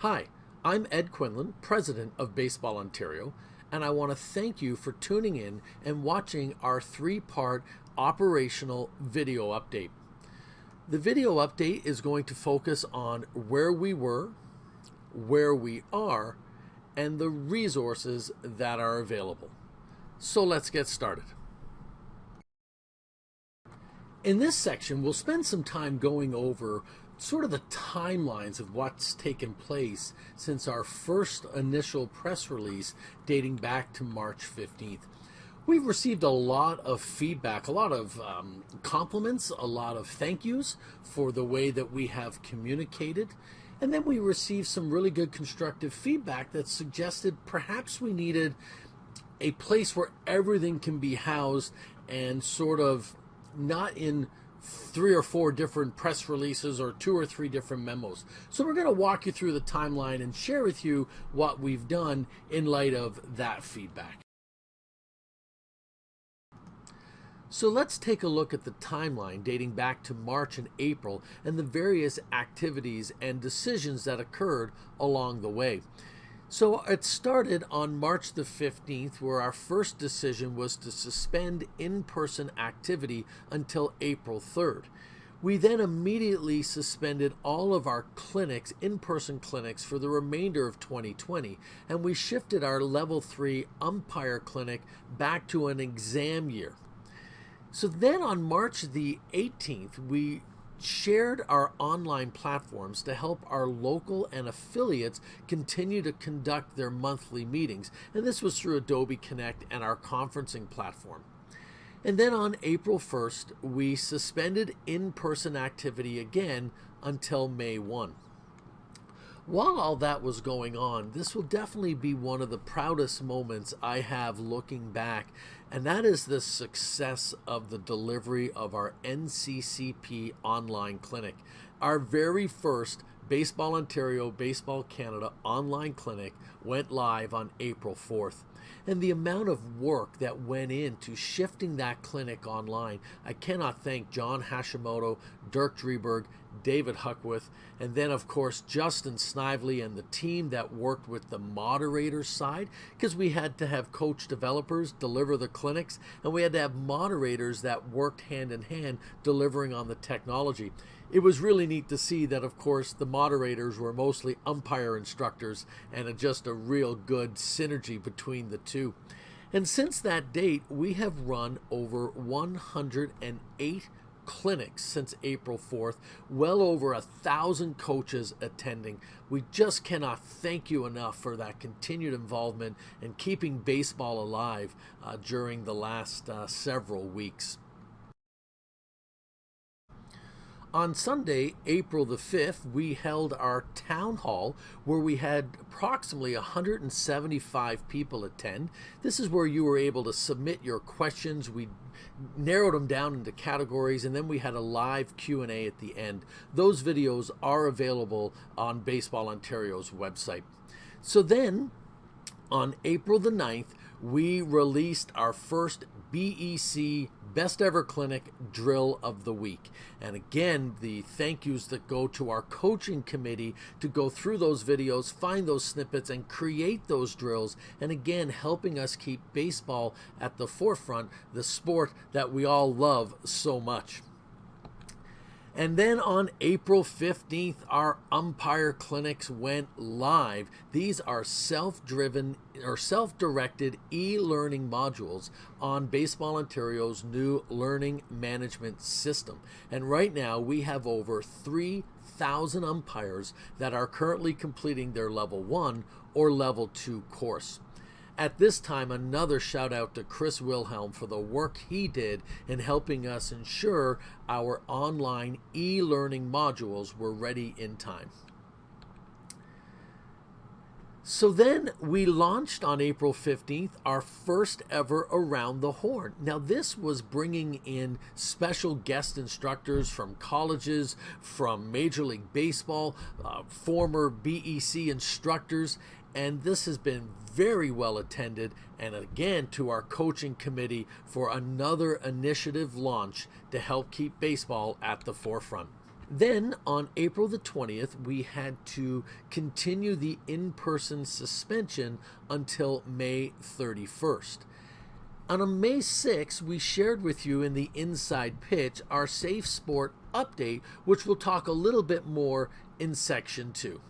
Hi, I'm Ed Quinlan, President of Baseball Ontario, and I want to thank you for tuning in and watching our three-part operational video update. The video update is going to focus on where we were, where we are, and the resources that are available. So let's get started. In this section, we'll spend some time going over sort of the timelines of what's taken place since our first initial press release dating back to March 15th. We've received a lot of feedback, a lot of compliments, a lot of thank yous for the way that we have communicated. And then we received some really good constructive feedback that suggested perhaps we needed a place where everything can be housed and sort of not in 3 or 4 different press releases or 2 or 3 different memos. So we're going to walk you through the timeline and share with you what we've done in light of that feedback. So let's take a look at the timeline dating back to March and April and the various activities and decisions that occurred along the way. So it started on March the 15th, where our first decision was to suspend in-person activity until April 3rd. We then immediately suspended all of our clinics, in-person clinics, for the remainder of 2020, and we shifted our Level 3 umpire clinic back to an exam year. So then on March the 18th, we shared our online platforms to help our local and affiliates continue to conduct their monthly meetings. And this was through Adobe Connect and our conferencing platform. And then on April 1st, we suspended in-person activity again until May 1. While all that was going on, this will definitely be one of the proudest moments I have looking back, and that is the success of the delivery of our NCCP online clinic. Our very first Baseball Ontario, Baseball Canada online clinic went live on April 4th. And the amount of work that went into shifting that clinic online, I cannot thank John Hashimoto, Dirk Drieberg, David Huckworth, and then of course Justin Snively and the team that worked with the moderator side, because we had to have coach developers deliver the clinics, and we had to have moderators that worked hand in hand delivering on the technology. It was really neat to see that, of course, the moderators were mostly umpire instructors, and just a real good synergy between the two. And since that date, we have run over 108 clinics since April 4th, well over 1,000 coaches attending. We just cannot thank you enough for that continued involvement and keeping baseball alive during the last several weeks. On Sunday, April the 5th, we held our town hall where we had approximately 175 people attend. This is where you were able to submit your questions. We narrowed them down into categories, and then we had a live Q&A at the end. Those videos are available on Baseball Ontario's website. So then, on April the 9th, we released our first BEC Best Ever Clinic Drill of the Week. And again, the thank yous that go to our coaching committee to go through those videos, find those snippets, and create those drills. And again, helping us keep baseball at the forefront, the sport that we all love so much. And then on April 15th, our umpire clinics went live. These are self-driven or self-directed e-learning modules on Baseball Ontario's new learning management system. And right now we have over 3,000 umpires that are currently completing their level 1 or level 2 course. At this time, another shout out to Chris Wilhelm for the work he did in helping us ensure our online e-learning modules were ready in time. So then we launched on April 15th our first ever Around the Horn. Now this was bringing in special guest instructors from colleges, from Major League Baseball, former BEC instructors, and this has been very well attended, and again to our coaching committee for another initiative launch to help keep baseball at the forefront. Then on April the 20th, we had to continue the in-person suspension until May 31st. On May 6th, we shared with you in the Inside Pitch our Safe Sport update, which we'll talk a little bit more in section 2.